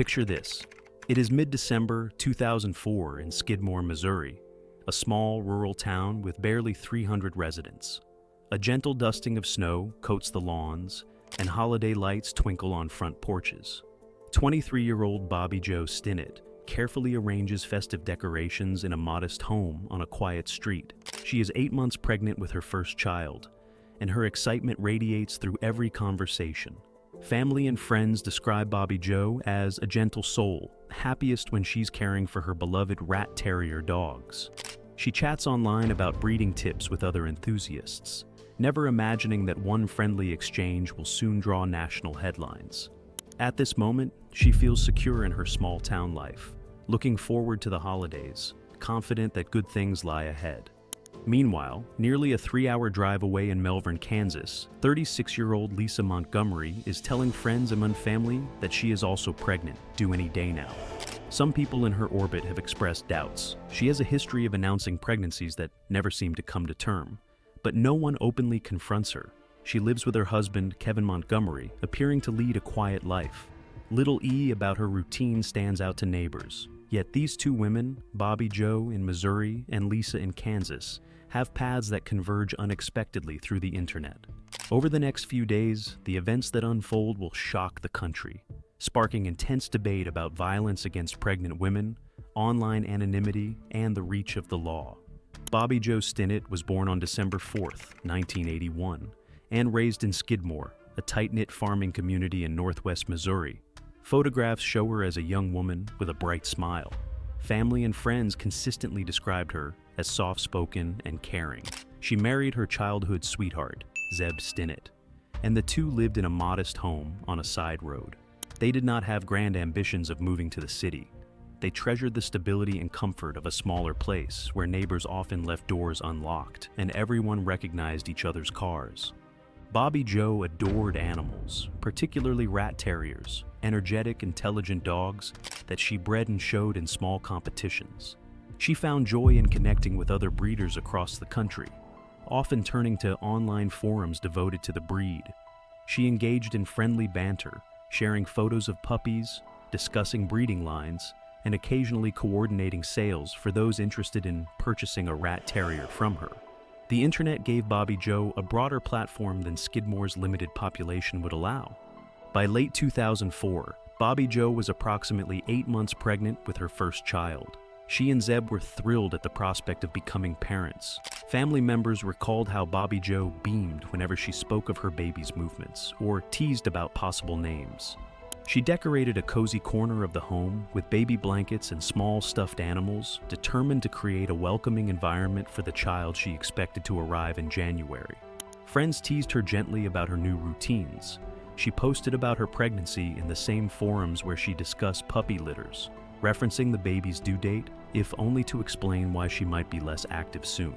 Picture this. It is mid-December 2004 in Skidmore, Missouri, a small rural town with barely 300 residents. A gentle dusting of snow coats the lawns, and holiday lights twinkle on front porches. 23-year-old Bobbie Jo Stinnett carefully arranges festive decorations in a modest home on a quiet street. She is 8 months pregnant with her first child, and her excitement radiates through every conversation. Family and friends describe Bobbie Jo as a gentle soul, happiest when she's caring for her beloved rat terrier dogs. She chats online about breeding tips with other enthusiasts, never imagining that one friendly exchange will soon draw national headlines. At this moment, she feels secure in her small town life, looking forward to the holidays, confident that good things lie ahead. Meanwhile, nearly a 3-hour drive away in Melbourne, Kansas, 36-year-old Lisa Montgomery is telling friends and family that she is also pregnant, due any day now. Some people in her orbit have expressed doubts. She has a history of announcing pregnancies that never seem to come to term, but no one openly confronts her. She lives with her husband, Kevin Montgomery, appearing to lead a quiet life. Little about her routine stands out to neighbors. Yet these two women, Bobbie Jo in Missouri and Lisa in Kansas, have paths that converge unexpectedly through the internet. Over the next few days, the events that unfold will shock the country, sparking intense debate about violence against pregnant women, online anonymity, and the reach of the law. Bobbie Jo Stinnett was born on December 4, 1981, and raised in Skidmore, a tight-knit farming community in northwest Missouri. Photographs show her as a young woman with a bright smile. Family and friends consistently described her as soft-spoken and caring. She married her childhood sweetheart, Zeb Stinnett, and the two lived in a modest home on a side road. They did not have grand ambitions of moving to the city. They treasured the stability and comfort of a smaller place where neighbors often left doors unlocked and everyone recognized each other's cars. Bobbie Jo adored animals, particularly rat terriers, energetic, intelligent dogs that she bred and showed in small competitions. She found joy in connecting with other breeders across the country, often turning to online forums devoted to the breed. She engaged in friendly banter, sharing photos of puppies, discussing breeding lines, and occasionally coordinating sales for those interested in purchasing a rat terrier from her. The internet gave Bobbie Jo a broader platform than Skidmore's limited population would allow. By late 2004, Bobbie Jo was approximately 8 months pregnant with her first child. She and Zeb were thrilled at the prospect of becoming parents. Family members recalled how Bobbie Jo beamed whenever she spoke of her baby's movements or teased about possible names. She decorated a cozy corner of the home with baby blankets and small stuffed animals, determined to create a welcoming environment for the child she expected to arrive in January. Friends teased her gently about her new routines. She posted about her pregnancy in the same forums where she discussed puppy litters, referencing the baby's due date, if only to explain why she might be less active soon.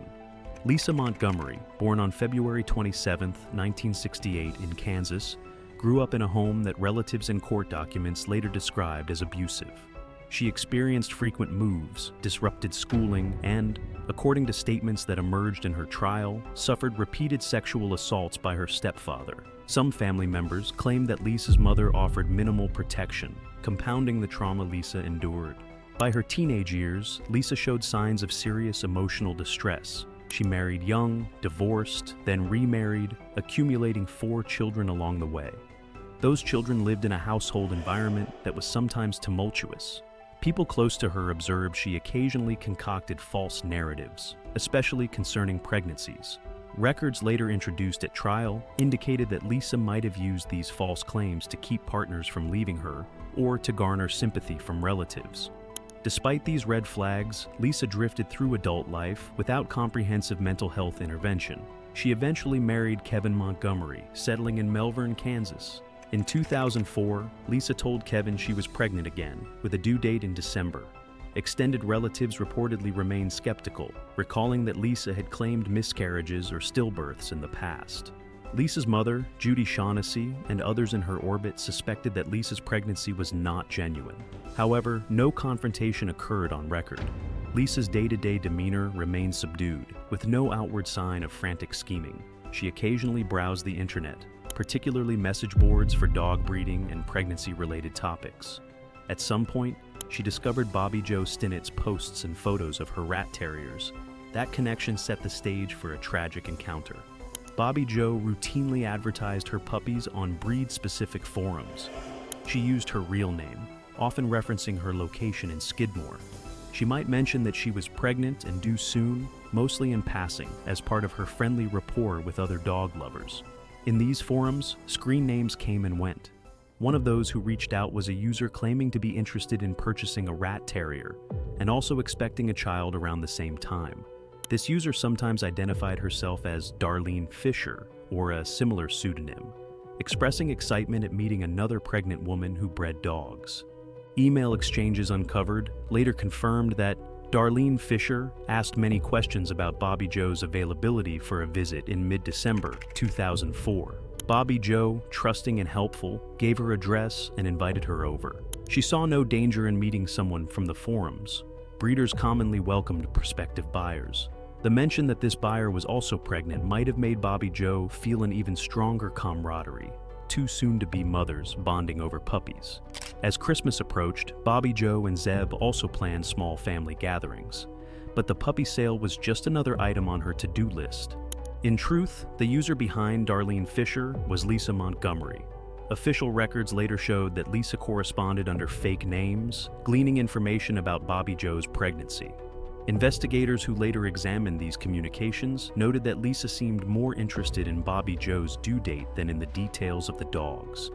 Lisa Montgomery, born on February 27, 1968 in Kansas, grew up in a home that relatives and court documents later described as abusive. She experienced frequent moves, disrupted schooling, and, according to statements that emerged in her trial, suffered repeated sexual assaults by her stepfather. Some family members claimed that Lisa's mother offered minimal protection, compounding the trauma Lisa endured. By her teenage years, Lisa showed signs of serious emotional distress. She married young, divorced, then remarried, accumulating 4 children along the way. Those children lived in a household environment that was sometimes tumultuous. People close to her observed she occasionally concocted false narratives, especially concerning pregnancies. Records later introduced at trial indicated that Lisa might have used these false claims to keep partners from leaving her or to garner sympathy from relatives. Despite these red flags, Lisa drifted through adult life without comprehensive mental health intervention. She eventually married Kevin Montgomery, settling in Melbourne, Kansas. In 2004, Lisa told Kevin she was pregnant again, with a due date in December. Extended relatives reportedly remained skeptical, recalling that Lisa had claimed miscarriages or stillbirths in the past. Lisa's mother, Judy Shaughnessy, and others in her orbit suspected that Lisa's pregnancy was not genuine. However, no confrontation occurred on record. Lisa's day-to-day demeanor remained subdued, with no outward sign of frantic scheming. She occasionally browsed the internet, particularly message boards for dog breeding and pregnancy-related topics. At some point, she discovered Bobbie Jo Stinnett's posts and photos of her rat terriers. That connection set the stage for a tragic encounter. Bobbie Jo routinely advertised her puppies on breed-specific forums. She used her real name, often referencing her location in Skidmore. She might mention that she was pregnant and due soon, mostly in passing, as part of her friendly rapport with other dog lovers. In these forums, screen names came and went. One of those who reached out was a user claiming to be interested in purchasing a rat terrier and also expecting a child around the same time. This user sometimes identified herself as Darlene Fisher or a similar pseudonym, expressing excitement at meeting another pregnant woman who bred dogs. Email exchanges uncovered later confirmed that Darlene Fisher asked many questions about Bobbie Jo's availability for a visit in mid-December 2004. Bobbie Jo, trusting and helpful, gave her address and invited her over. She saw no danger in meeting someone from the forums. Breeders commonly welcomed prospective buyers. The mention that this buyer was also pregnant might have made Bobbie Jo feel an even stronger camaraderie, two soon-to-be mothers bonding over puppies. As Christmas approached, Bobbie Jo and Zeb also planned small family gatherings. But the puppy sale was just another item on her to-do list. In truth, the user behind Darlene Fisher was Lisa Montgomery. Official records later showed that Lisa corresponded under fake names, gleaning information about Bobbie Jo's pregnancy. Investigators who later examined these communications noted that Lisa seemed more interested in Bobbie Jo's due date than in the details of the dogs.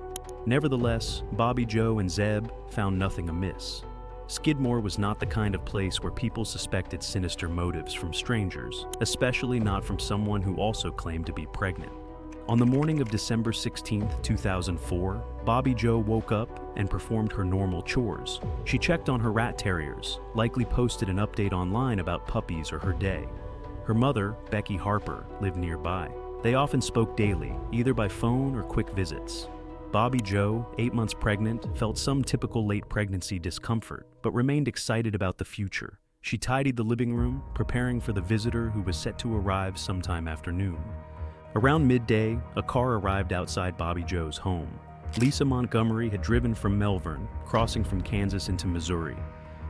Nevertheless, Bobbie Jo and Zeb found nothing amiss. Skidmore was not the kind of place where people suspected sinister motives from strangers, especially not from someone who also claimed to be pregnant. On the morning of December 16, 2004, Bobbie Jo woke up and performed her normal chores. She checked on her rat terriers, likely posted an update online about puppies or her day. Her mother, Becky Harper, lived nearby. They often spoke daily, either by phone or quick visits. Bobbie Jo, 8 months pregnant, felt some typical late pregnancy discomfort, but remained excited about the future. She tidied the living room, preparing for the visitor who was set to arrive sometime after noon. Around midday, a car arrived outside Bobbie Jo's home. Lisa Montgomery had driven from Melbourne, crossing from Kansas into Missouri.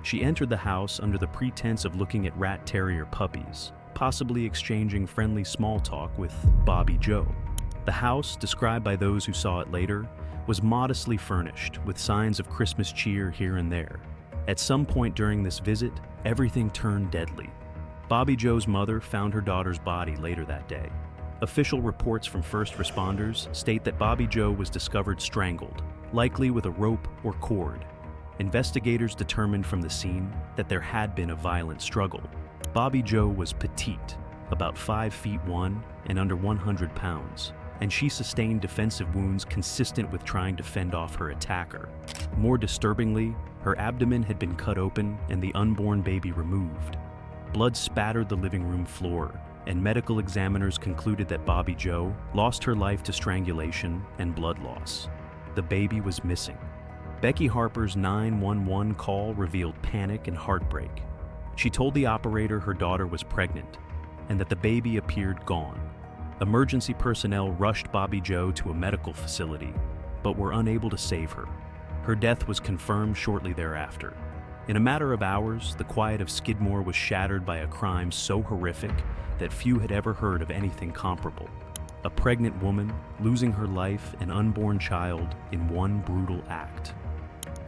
She entered the house under the pretense of looking at rat terrier puppies, possibly exchanging friendly small talk with Bobbie Jo. The house, described by those who saw it later, was modestly furnished, with signs of Christmas cheer here and there. At some point during this visit, everything turned deadly. Bobbie Jo's mother found her daughter's body later that day. Official reports from first responders state that Bobbie Jo was discovered strangled, likely with a rope or cord. Investigators determined from the scene that there had been a violent struggle. Bobbie Jo was petite, about 5'1" and under 100 pounds, and she sustained defensive wounds consistent with trying to fend off her attacker. More disturbingly, her abdomen had been cut open and the unborn baby removed. Blood spattered the living room floor, and medical examiners concluded that Bobbie Jo lost her life to strangulation and blood loss. The baby was missing. Becky Harper's 911 call revealed panic and heartbreak. She told the operator her daughter was pregnant and that the baby appeared gone. Emergency personnel rushed Bobbie Jo to a medical facility, but were unable to save her. Her death was confirmed shortly thereafter. In a matter of hours, the quiet of Skidmore was shattered by a crime so horrific that few had ever heard of anything comparable. A pregnant woman losing her life and unborn child in one brutal act.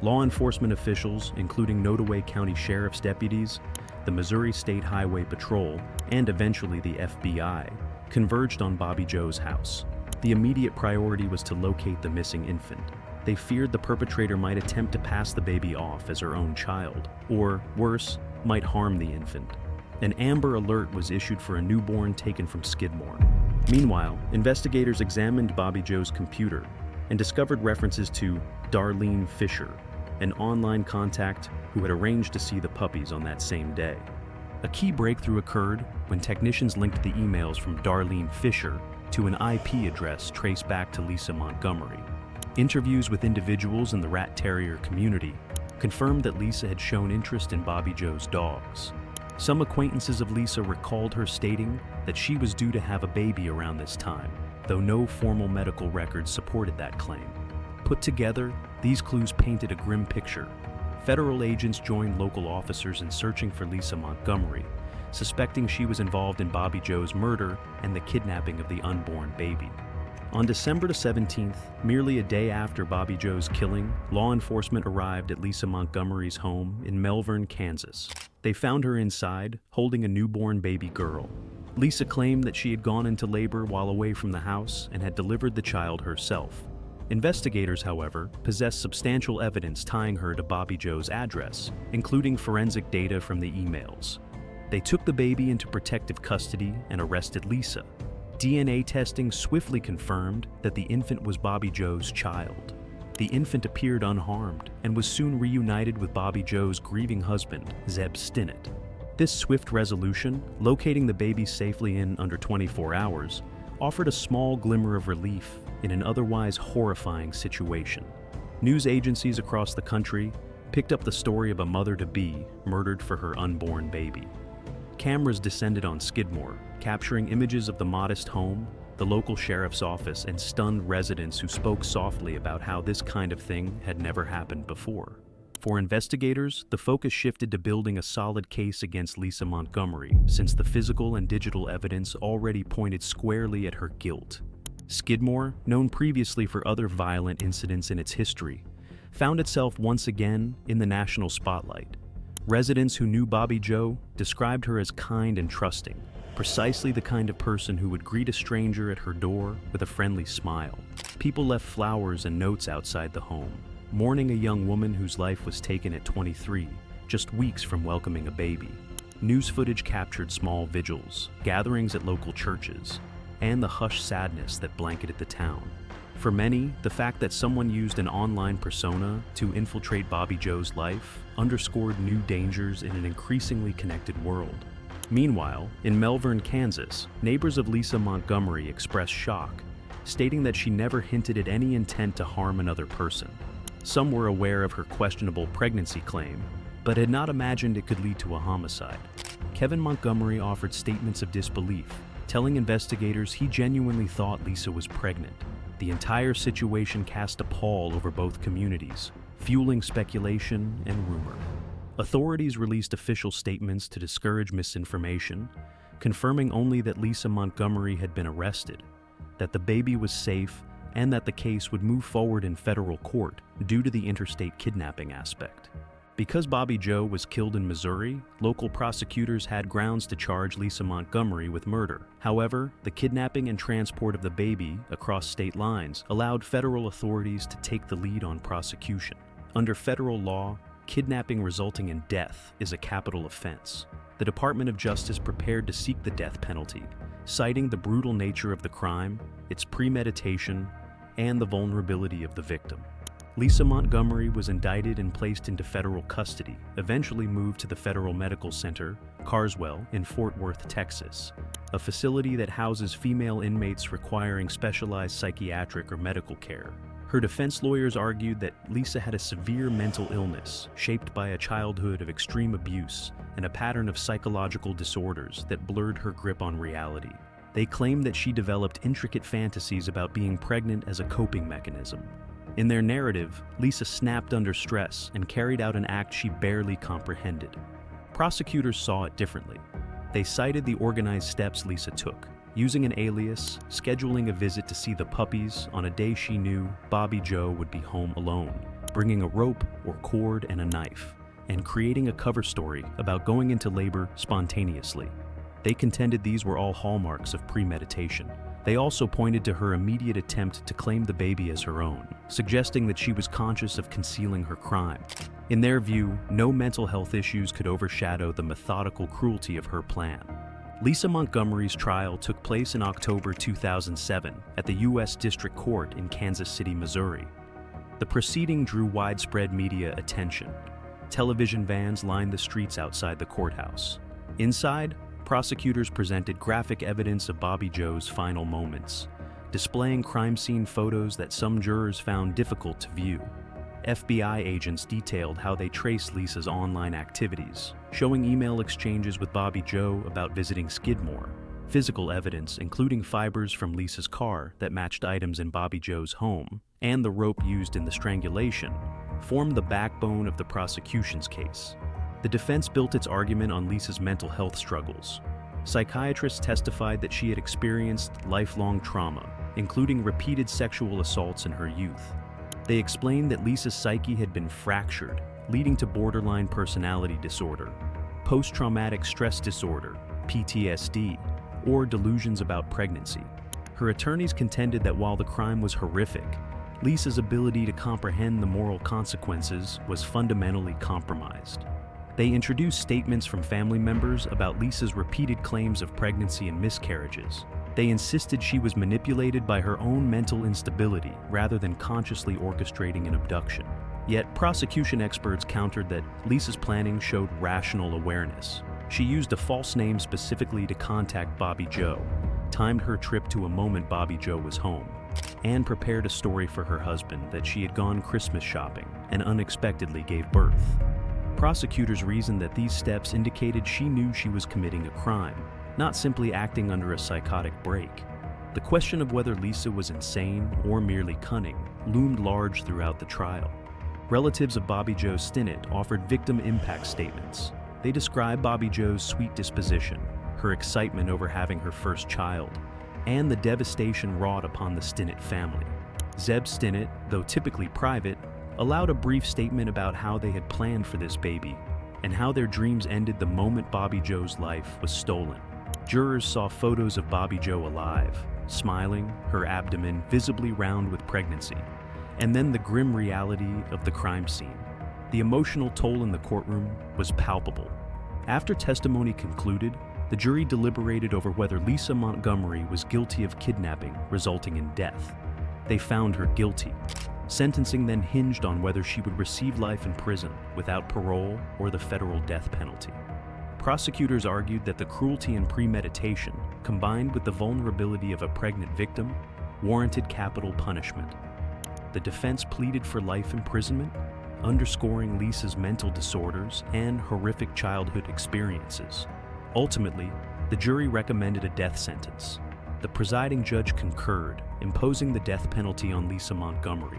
Law enforcement officials, including Nottoway County Sheriff's deputies, the Missouri State Highway Patrol, and eventually the FBI, converged on Bobbie Jo's house. The immediate priority was to locate the missing infant. They feared the perpetrator might attempt to pass the baby off as her own child, or, worse, might harm the infant. An Amber Alert was issued for a newborn taken from Skidmore. Meanwhile, investigators examined Bobbie Jo's computer and discovered references to Darlene Fisher, an online contact who had arranged to see the puppies on that same day. A key breakthrough occurred when technicians linked the emails from Darlene Fisher to an IP address traced back to Lisa Montgomery. Interviews with individuals in the rat terrier community confirmed that Lisa had shown interest in Bobbie Jo's dogs. Some acquaintances of Lisa recalled her stating that she was due to have a baby around this time, though no formal medical records supported that claim. Put together, these clues painted a grim picture. Federal agents joined local officers in searching for Lisa Montgomery, suspecting she was involved in Bobbie Jo's murder and the kidnapping of the unborn baby. On December 17th, merely a day after Bobbie Jo's killing, law enforcement arrived at Lisa Montgomery's home in Melbourne, Kansas. They found her inside, holding a newborn baby girl. Lisa claimed that she had gone into labor while away from the house and had delivered the child herself. Investigators, however, possessed substantial evidence tying her to Bobbie Jo's address, including forensic data from the emails. They took the baby into protective custody and arrested Lisa. DNA testing swiftly confirmed that the infant was Bobbie Jo's child. The infant appeared unharmed and was soon reunited with Bobbie Jo's grieving husband, Zeb Stinnett. This swift resolution, locating the baby safely in under 24 hours, offered a small glimmer of relief in an otherwise horrifying situation. News agencies across the country picked up the story of a mother-to-be murdered for her unborn baby. Cameras descended on Skidmore, capturing images of the modest home, the local sheriff's office, and stunned residents who spoke softly about how this kind of thing had never happened before. For investigators, the focus shifted to building a solid case against Lisa Montgomery, since the physical and digital evidence already pointed squarely at her guilt. Skidmore, known previously for other violent incidents in its history, found itself once again in the national spotlight. Residents who knew Bobbie Jo described her as kind and trusting, precisely the kind of person who would greet a stranger at her door with a friendly smile. People left flowers and notes outside the home, mourning a young woman whose life was taken at 23, just weeks from welcoming a baby. News footage captured small vigils, gatherings at local churches, and the hushed sadness that blanketed the town. For many, the fact that someone used an online persona to infiltrate Bobbie Jo's life underscored new dangers in an increasingly connected world. Meanwhile, in Melbourne, Kansas, neighbors of Lisa Montgomery expressed shock, stating that she never hinted at any intent to harm another person. Some were aware of her questionable pregnancy claim, but had not imagined it could lead to a homicide. Kevin Montgomery offered statements of disbelief, telling investigators he genuinely thought Lisa was pregnant. The entire situation cast a pall over both communities, fueling speculation and rumor. Authorities released official statements to discourage misinformation, confirming only that Lisa Montgomery had been arrested, that the baby was safe, and that the case would move forward in federal court due to the interstate kidnapping aspect. Because Bobbie Jo was killed in Missouri, local prosecutors had grounds to charge Lisa Montgomery with murder. However, the kidnapping and transport of the baby across state lines allowed federal authorities to take the lead on prosecution. Under federal law, kidnapping resulting in death is a capital offense. The Department of Justice prepared to seek the death penalty, citing the brutal nature of the crime, its premeditation, and the vulnerability of the victim. Lisa Montgomery was indicted and placed into federal custody, eventually moved to the Federal Medical Center, Carswell, in Fort Worth, Texas, a facility that houses female inmates requiring specialized psychiatric or medical care. Her defense lawyers argued that Lisa had a severe mental illness shaped by a childhood of extreme abuse and a pattern of psychological disorders that blurred her grip on reality. They claimed that she developed intricate fantasies about being pregnant as a coping mechanism. In their narrative, Lisa snapped under stress and carried out an act she barely comprehended. Prosecutors saw it differently. They cited the organized steps Lisa took, using an alias, scheduling a visit to see the puppies on a day she knew Bobbie Jo would be home alone, bringing a rope or cord and a knife, and creating a cover story about going into labor spontaneously. They contended these were all hallmarks of premeditation. They also pointed to her immediate attempt to claim the baby as her own, suggesting that she was conscious of concealing her crime. In their view, no mental health issues could overshadow the methodical cruelty of her plan. Lisa Montgomery's trial took place in October 2007 at the U.S. District Court in Kansas City, Missouri. The proceeding drew widespread media attention. Television vans lined the streets outside the courthouse. Inside, prosecutors presented graphic evidence of Bobbie Jo's final moments, displaying crime scene photos that some jurors found difficult to view. FBI agents detailed how they traced Lisa's online activities, showing email exchanges with Bobbie Jo about visiting Skidmore, Physical evidence, including fibers from Lisa's car that matched items in Bobbie Jo's home, and the rope used in the strangulation, formed the backbone of the prosecution's case. The defense built its argument on Lisa's mental health struggles. Psychiatrists testified that she had experienced lifelong trauma, including repeated sexual assaults in her youth. They explained that Lisa's psyche had been fractured, leading to borderline personality disorder, post-traumatic stress disorder, PTSD, or delusions about pregnancy. Her attorneys contended that while the crime was horrific, Lisa's ability to comprehend the moral consequences was fundamentally compromised. They introduced statements from family members about Lisa's repeated claims of pregnancy and miscarriages. They insisted she was manipulated by her own mental instability rather than consciously orchestrating an abduction. Yet, prosecution experts countered that Lisa's planning showed rational awareness. She used a false name specifically to contact Bobbie Jo, timed her trip to a moment Bobbie Jo was home, and prepared a story for her husband that she had gone Christmas shopping and unexpectedly gave birth. Prosecutors reasoned that these steps indicated she knew she was committing a crime, not simply acting under a psychotic break. The question of whether Lisa was insane or merely cunning loomed large throughout the trial. Relatives of Bobbie Jo Stinnett offered victim impact statements. They described Bobbie Jo's sweet disposition, her excitement over having her first child, and the devastation wrought upon the Stinnett family. Zeb Stinnett, though typically private, allowed a brief statement about how they had planned for this baby and how their dreams ended the moment Bobbie Jo's life was stolen. Jurors saw photos of Bobbie Jo alive, smiling, her abdomen visibly round with pregnancy, and then the grim reality of the crime scene. The emotional toll in the courtroom was palpable. After testimony concluded, the jury deliberated over whether Lisa Montgomery was guilty of kidnapping resulting in death. They found her guilty. Sentencing then hinged on whether she would receive life in prison without parole or the federal death penalty. Prosecutors argued that the cruelty and premeditation, combined with the vulnerability of a pregnant victim, warranted capital punishment. The defense pleaded for life imprisonment, underscoring Lisa's mental disorders and horrific childhood experiences. Ultimately, the jury recommended a death sentence. The presiding judge concurred, imposing the death penalty on Lisa Montgomery.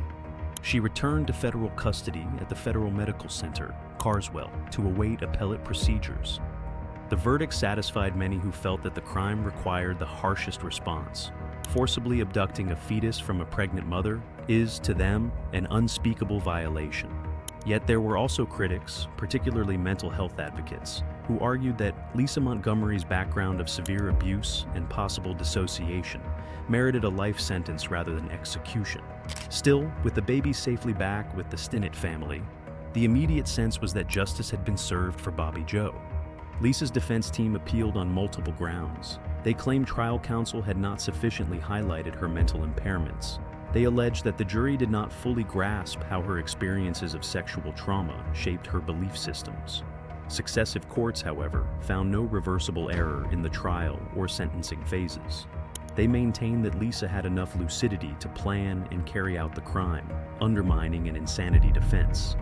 She returned to federal custody at the Federal Medical Center, Carswell, to await appellate procedures. The verdict satisfied many who felt that the crime required the harshest response. Forcibly abducting a fetus from a pregnant mother is, to them, an unspeakable violation. Yet there were also critics, particularly mental health advocates, who argued that Lisa Montgomery's background of severe abuse and possible dissociation merited a life sentence rather than execution. Still, with the baby safely back with the Stinnett family, the immediate sense was that justice had been served for Bobbie Jo. Lisa's defense team appealed on multiple grounds. They claimed trial counsel had not sufficiently highlighted her mental impairments. They alleged that the jury did not fully grasp how her experiences of sexual trauma shaped her belief systems. Successive courts, however, found no reversible error in the trial or sentencing phases. They maintained that Lisa had enough lucidity to plan and carry out the crime, undermining an insanity defense.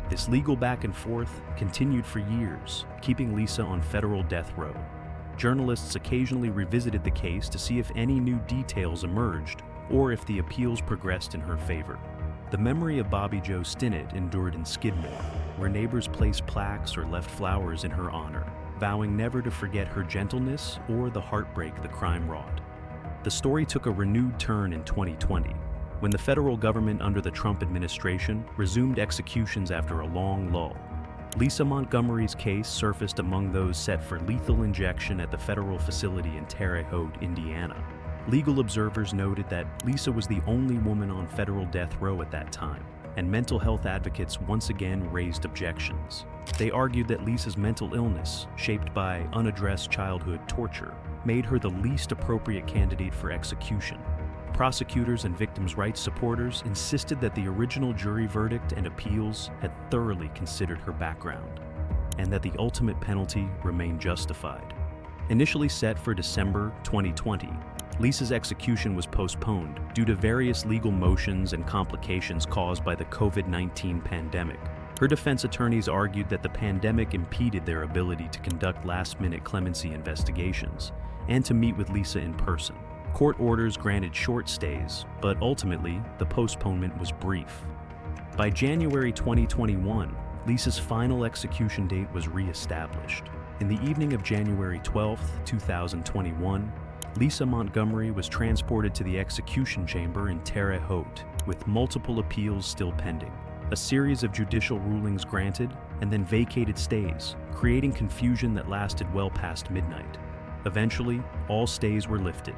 This legal back and forth continued for years, keeping Lisa on federal death row. Journalists occasionally revisited the case to see if any new details emerged or if the appeals progressed in her favor. The memory of Bobbie Jo Stinnett endured in Skidmore, where neighbors placed plaques or left flowers in her honor, vowing never to forget her gentleness or the heartbreak the crime wrought. The story took a renewed turn in 2020, when the federal government under the Trump administration resumed executions after a long lull. Lisa Montgomery's case surfaced among those set for lethal injection at the federal facility in Terre Haute, Indiana. Legal observers noted that Lisa was the only woman on federal death row at that time, and mental health advocates once again raised objections. They argued that Lisa's mental illness, shaped by unaddressed childhood torture, made her the least appropriate candidate for execution. Prosecutors and victims' rights supporters insisted that the original jury verdict and appeals had thoroughly considered her background, and that the ultimate penalty remained justified. Initially set for December 2020, Lisa's execution was postponed due to various legal motions and complications caused by the COVID-19 pandemic. Her defense attorneys argued that the pandemic impeded their ability to conduct last-minute clemency investigations, and to meet with Lisa in person. Court orders granted short stays, but ultimately, the postponement was brief. By January 2021, Lisa's final execution date was re-established. In the evening of January 12, 2021, Lisa Montgomery was transported to the execution chamber in Terre Haute, with multiple appeals still pending. A series of judicial rulings granted and then vacated stays, creating confusion that lasted well past midnight. Eventually, all stays were lifted.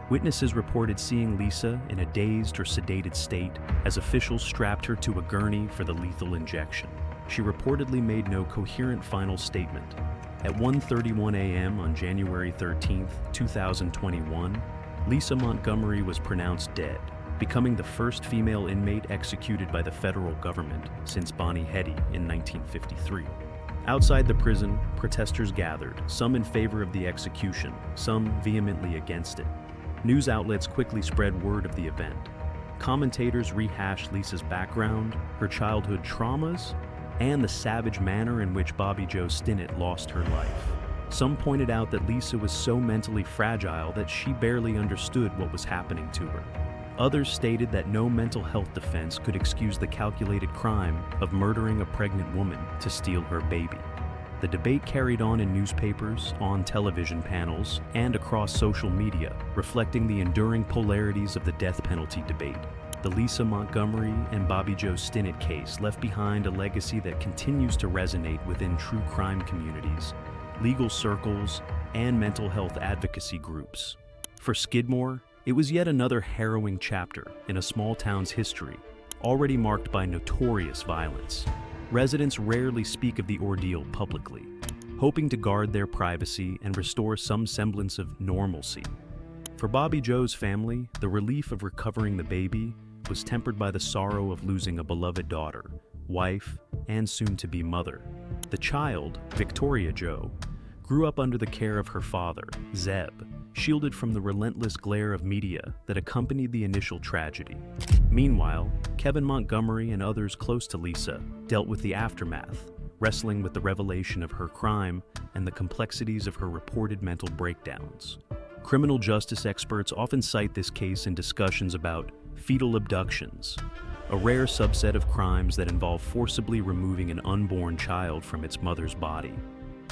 Witnesses reported seeing Lisa in a dazed or sedated state as officials strapped her to a gurney for the lethal injection. She reportedly made no coherent final statement. At 1:31 a.m. on January 13, 2021, Lisa Montgomery was pronounced dead, becoming the first female inmate executed by the federal government since Bonnie Heady in 1953. Outside the prison, protesters gathered, some in favor of the execution, some vehemently against it. News outlets quickly spread word of the event. Commentators rehashed Lisa's background, her childhood traumas, and the savage manner in which Bobbie Jo Stinnett lost her life. Some pointed out that Lisa was so mentally fragile that she barely understood what was happening to her. Others stated that no mental health defense could excuse the calculated crime of murdering a pregnant woman to steal her baby. The debate carried on in newspapers, on television panels, and across social media, reflecting the enduring polarities of the death penalty debate. The Lisa Montgomery and Bobbie Jo Stinnett case left behind a legacy that continues to resonate within true crime communities, legal circles, and mental health advocacy groups. For Skidmore, it was yet another harrowing chapter in a small town's history, already marked by notorious violence. Residents rarely speak of the ordeal publicly, hoping to guard their privacy and restore some semblance of normalcy. For Bobbie Jo's family, the relief of recovering the baby was tempered by the sorrow of losing a beloved daughter, wife, and soon-to-be mother. The child, Victoria Jo, grew up under the care of her father, Zeb, shielded from the relentless glare of media that accompanied the initial tragedy. Meanwhile, Kevin Montgomery and others close to Lisa dealt with the aftermath, wrestling with the revelation of her crime and the complexities of her reported mental breakdowns. Criminal justice experts often cite this case in discussions about fetal abductions, a rare subset of crimes that involve forcibly removing an unborn child from its mother's body.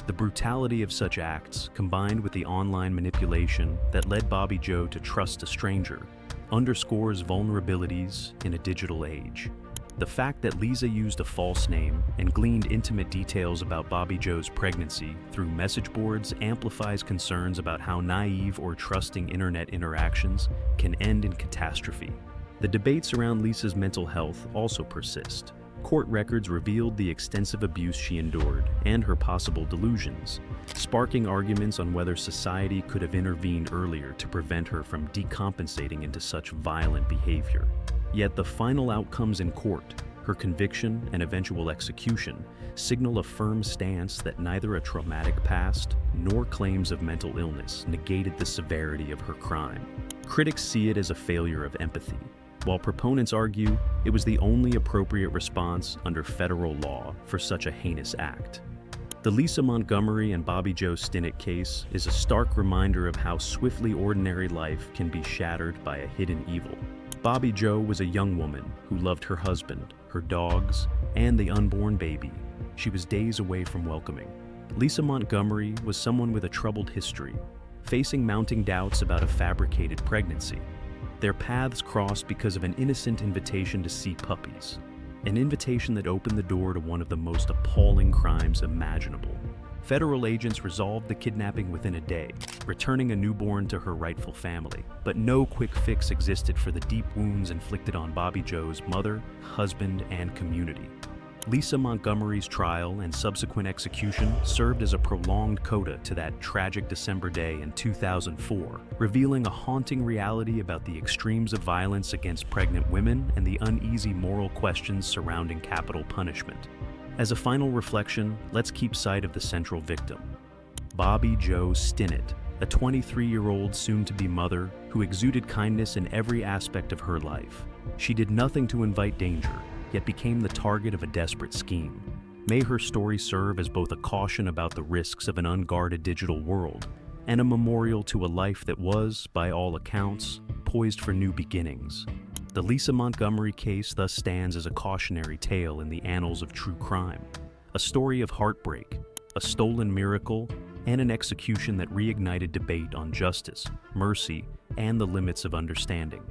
The brutality of such acts, combined with the online manipulation that led Bobbie Jo to trust a stranger, underscores vulnerabilities in a digital age. The fact that Lisa used a false name and gleaned intimate details about Bobbie Jo's pregnancy through message boards amplifies concerns about how naive or trusting internet interactions can end in catastrophe. The debates around Lisa's mental health also persist. Court records revealed the extensive abuse she endured and her possible delusions, sparking arguments on whether society could have intervened earlier to prevent her from decompensating into such violent behavior. Yet the final outcomes in court, her conviction and eventual execution, signal a firm stance that neither a traumatic past nor claims of mental illness negated the severity of her crime. Critics see it as a failure of empathy, while proponents argue it was the only appropriate response under federal law for such a heinous act. The Lisa Montgomery and Bobbie Jo Stinnett case is a stark reminder of how swiftly ordinary life can be shattered by a hidden evil. Bobbie Jo was a young woman who loved her husband, her dogs, and the unborn baby she was days away from welcoming. Lisa Montgomery was someone with a troubled history, facing mounting doubts about a fabricated pregnancy. Their paths crossed because of an innocent invitation to see puppies, an invitation that opened the door to one of the most appalling crimes imaginable. Federal agents resolved the kidnapping within a day, returning a newborn to her rightful family. But no quick fix existed for the deep wounds inflicted on Bobbie Jo's mother, husband, and community. Lisa Montgomery's trial and subsequent execution served as a prolonged coda to that tragic December day in 2004, revealing a haunting reality about the extremes of violence against pregnant women and the uneasy moral questions surrounding capital punishment. As a final reflection, let's keep sight of the central victim, Bobbie Jo Stinnett, a 23-year-old soon-to-be mother who exuded kindness in every aspect of her life. She did nothing to invite danger, yet became the target of a desperate scheme. May her story serve as both a caution about the risks of an unguarded digital world and a memorial to a life that was, by all accounts, poised for new beginnings. The Lisa Montgomery case thus stands as a cautionary tale in the annals of true crime, a story of heartbreak, a stolen miracle, and an execution that reignited debate on justice, mercy, and the limits of understanding.